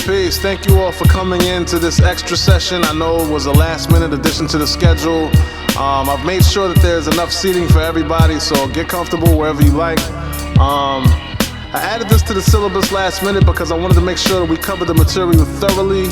Peace. Thank you all for coming in to this extra session. I know it was a last minute addition to the schedule. I've made sure that there's enough seating for everybody, so get comfortable wherever you like. I added this to the syllabus last minute because I wanted to make sure that we cover the material thoroughly.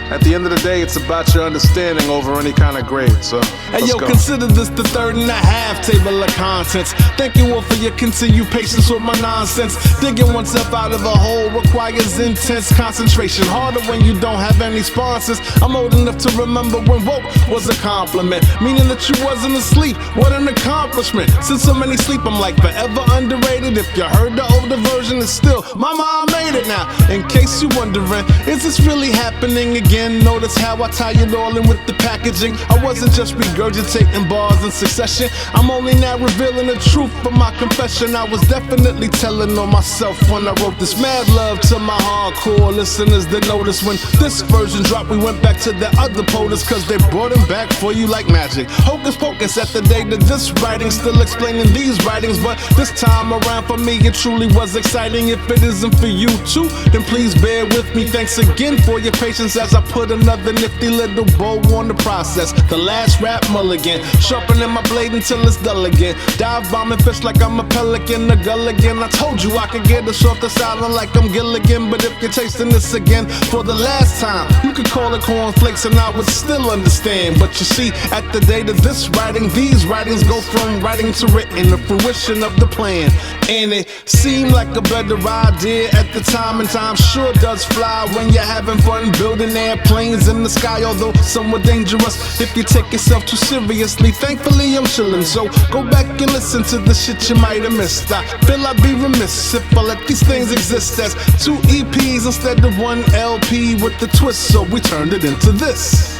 At the end of the day, it's about your understanding over any kind of grade, so hey yo, consider this the 3.5 table of contents. Thank you all for your continued patience with my nonsense. Digging oneself out of a hole requires intense concentration. Harder when you don't have any sponsors. I'm old enough to remember when woke was a compliment, meaning that you wasn't asleep. What an accomplishment. Since so many sleep, I'm like forever underrated. If you heard the older version, it's still, mama, I made it now. In case you wondering, is this really happening again? Notice how I tie it all in with the packaging. I wasn't just regurgitating bars in succession. I'm only now revealing the truth of my confession. I was definitely telling on myself when I wrote this. Mad love to my hardcore listeners that noticed when this version dropped, we went back to the other POTUS, cause they brought them back for you like magic. Hocus pocus at the date of this writing, still explaining these writings, but this time around for me it truly was exciting. If it isn't for you too, then please bear with me. Thanks again for your patience as I put another nifty little bow on the process. The last rap mulligan, sharpening my blade until it's dull again. Dive bombing fish like I'm a pelican, a gulligan. I told you I could get us off the island like I'm Gilligan, but if you're tasting this again for the last time, you could call it cornflakes and I would still understand. But you see, at the date of this writing, these writings go from writing to written, the fruition of the plan. And it seemed like a better idea at the time, and time sure does fly when you're having fun building airplanes in the sky, although somewhat dangerous if you take yourself too seriously. Thankfully I'm chillin', so go back and listen to the shit you might have missed. I feel I'd be remiss if I let these things exist as 2 EPs instead of 1 LP with the twist, so we turned it into this.